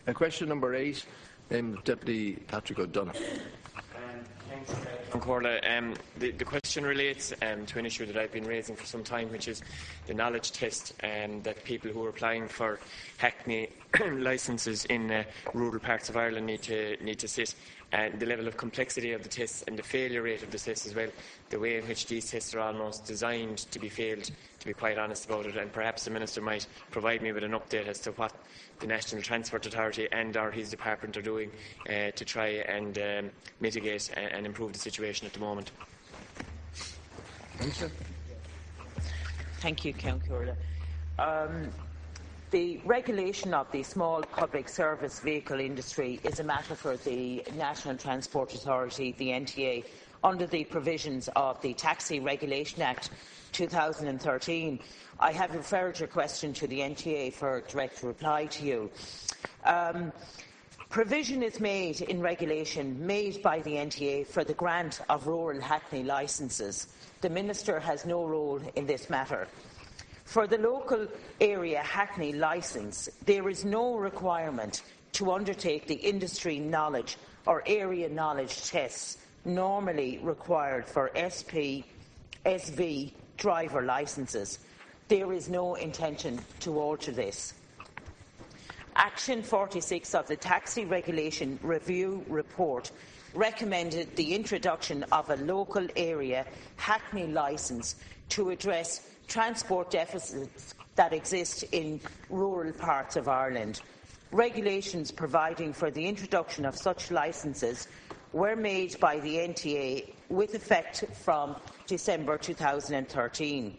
And question number 8, Deputy Patrick O'Donoghue. Thanks, Corla. The question relates to an issue that I've been raising for some time, which is the knowledge test that people who are applying for hackney licences in rural parts of Ireland need to sit. And the level of complexity of the tests and the failure rate of the tests as well, the way in which these tests are almost designed to be failed, to be quite honest about it. And perhaps the Minister might provide me with an update as to what the National Transport Authority and or his department are doing to try and mitigate and improve the situation at the moment. Thank you, Councillor. The regulation of the small public service vehicle industry is a matter for the National Transport Authority, the NTA, under the provisions of the Taxi Regulation Act 2013. I have referred your question to the NTA for a direct reply to you. Provision is made in regulation made by the NTA for the grant of rural hackney licences. The Minister has no role in this matter. For the local area hackney licence, there is no requirement to undertake the industry knowledge or area knowledge tests normally required for SP, SV driver licences. There is no intention to alter this. Action 46 of the Taxi Regulation Review Report recommended the introduction of a local area hackney licence to address transport deficits that exist in rural parts of Ireland. Regulations providing for the introduction of such licences were made by the NTA with effect from December 2013.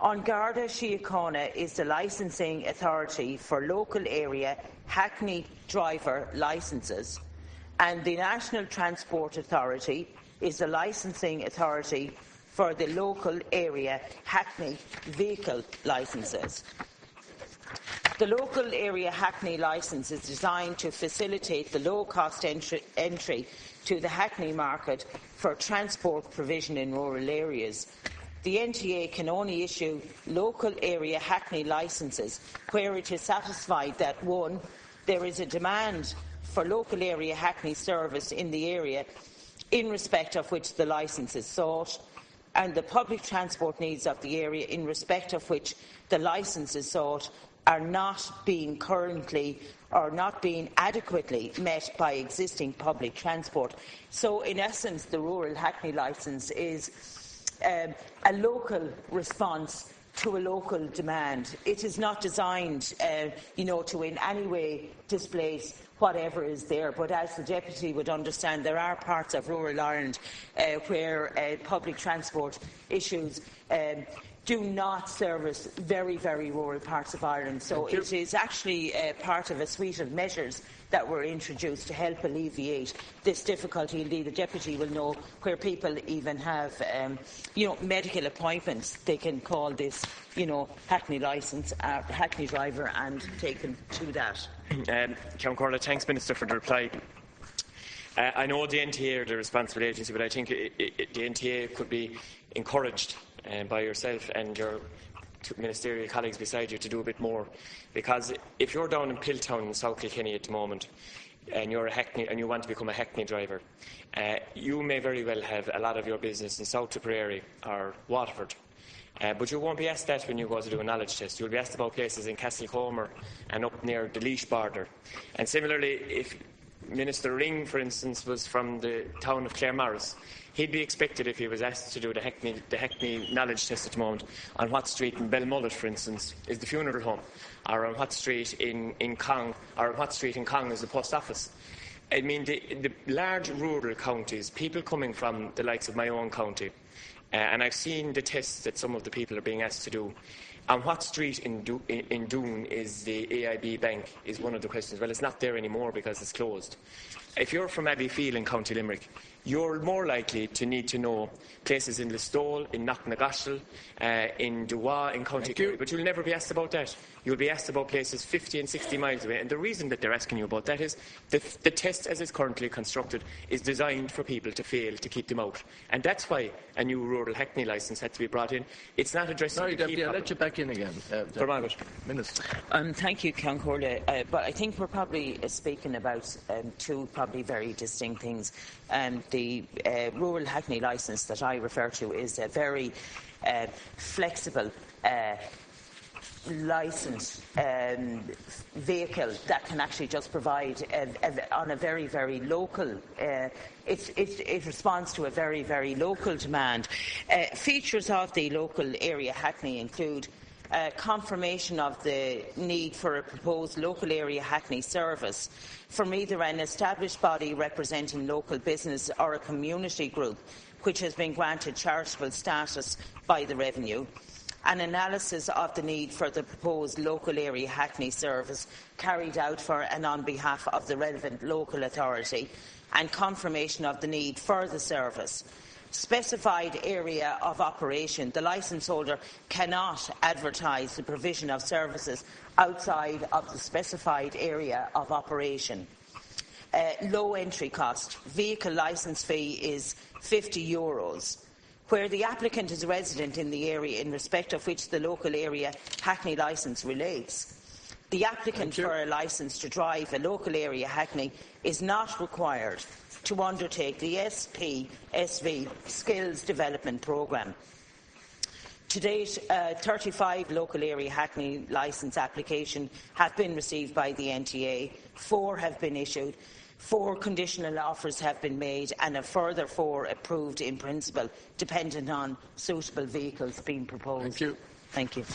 An Garda Síochána is the licensing authority for local area hackney driver licences, and the National Transport Authority is the licensing authority for the local area hackney vehicle licences. The local area hackney licence is designed to facilitate the low-cost entry to the hackney market for transport provision in rural areas. The NTA can only issue local area hackney licences where it is satisfied that 1. There is a demand for local area hackney service in the area in respect of which the licence is sought, and the public transport needs of the area in respect of which the licence is sought are not being currently or not being adequately met by existing public transport. So, in essence, the rural hackney licence is a local response to a local demand. It is not designed, to in any way displace whatever is there. But as the Deputy would understand, there are parts of rural Ireland where public transport issues do not service very, very rural parts of Ireland. So it is actually part of a suite of measures that were introduced to help alleviate this difficulty. Indeed, the Deputy will know where people even have, medical appointments. They can call this, hackney licence, hackney driver, and take them to that. Count Corla, thanks, Minister, for the reply. I know the NTA are the responsible agency, but I think the NTA could be encouraged by yourself and your ministerial colleagues beside you to do a bit more, because if you're down in Piltown in South Kilkenny at the moment and you're a hackney and you want to become a hackney driver, you may very well have a lot of your business in South Tipperary or Waterford, but you won't be asked that when you go to do a knowledge test. You'll be asked about places in Castlecomer and up near the Laois border. And similarly, if Minister Ring, for instance, was from the town of Claremorris, he'd be expected, if he was asked to do the hackney knowledge test at the moment, on what street in Belmullet, for instance, is the funeral home, or on what street in Cong, or on what street in Cong is the post office. I mean, the large rural counties, people coming from the likes of my own county, and I've seen the tests that some of the people are being asked to do. On what street in Doon is the AIB Bank, is one of the questions. Well, it's not there anymore because it's closed. If you're from Abbeyfield in County Limerick, you're more likely to need to know places in Listowel, in Knocknagoshel, in Duwa, in County Kerry, but you'll never be asked about that. You'll be asked about places 50 and 60 miles away, and the reason that they're asking you about that is the test as it's currently constructed is designed for people to fail, to keep them out. And that's why a new rural hackney licence had to be brought in. It's not addressing... Sorry, Deputy, I'll let you back back in again. Minister. Thank you, Concordia. But I think we're probably speaking about two probably very distinct things. The rural hackney licence that I refer to is a very flexible licensed vehicle that can actually just provide on a very, very local. It responds to a very, very local demand. Features of the local area hackney include confirmation of the need for a proposed local area hackney service from either an established body representing local business or a community group which has been granted charitable status by the Revenue. An analysis of the need for the proposed local area hackney service carried out for and on behalf of the relevant local authority, and confirmation of the need for the service. Specified area of operation. The licence holder cannot advertise the provision of services outside of the specified area of operation. Low entry cost. Vehicle licence fee is €50. Where the applicant is resident in the area in respect of which the local area hackney licence relates. The applicant for a licence to drive a local area hackney is not required to undertake the SPSV Skills Development Programme. To date, 35 local area hackney licence applications have been received by the NTA, 4 have been issued, 4 conditional offers have been made and a further 4 approved in principle, dependent on suitable vehicles being proposed. Thank you. Thank you.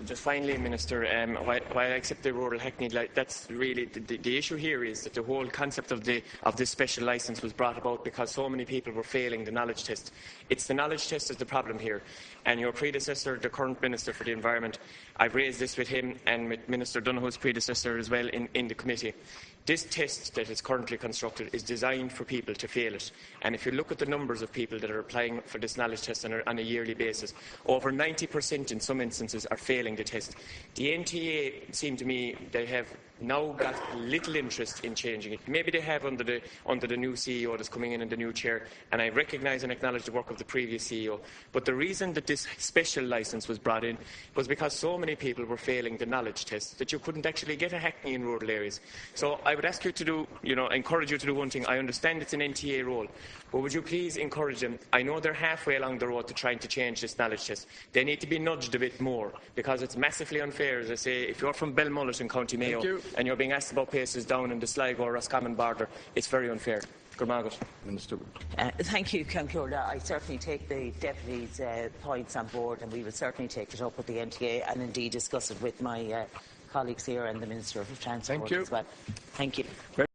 Just finally, Minister, while I accept the rural hackney, that's really the issue here is that the whole concept of this special licence was brought about because so many people were failing the knowledge test. It's the knowledge test is the problem here. And your predecessor, the current Minister for the Environment, I've raised this with him and with Minister Donoghue's predecessor as well in the committee. This test that is currently constructed is designed for people to fail it. And if you look at the numbers of people that are applying for this knowledge test on a yearly basis, over 90% in some instances are failing the test. The NTA, it seemed to me, they have now got little interest in changing it. Maybe they have under the new CEO that's coming in and the new chair, and I recognise and acknowledge the work of the previous CEO. But the reason that this special licence was brought in was because so many people were failing the knowledge test that you couldn't actually get a hackney in rural areas. So I would ask you to do, encourage you to do one thing. I understand it's an NTA role, but would you please encourage them? I know they're halfway along the road to trying to change this knowledge test. They need to be nudged a bit more because it's massively unfair. As I say, if you're from Belmullet in County Mayo and you're being asked about places down in the Sligo or Roscommon border, it's very unfair. Minister. Thank you, Concordia. I certainly take the Deputy's points on board, and we will certainly take it up with the NTA and indeed discuss it with my colleagues here and the Minister of Transport as well. Thank you.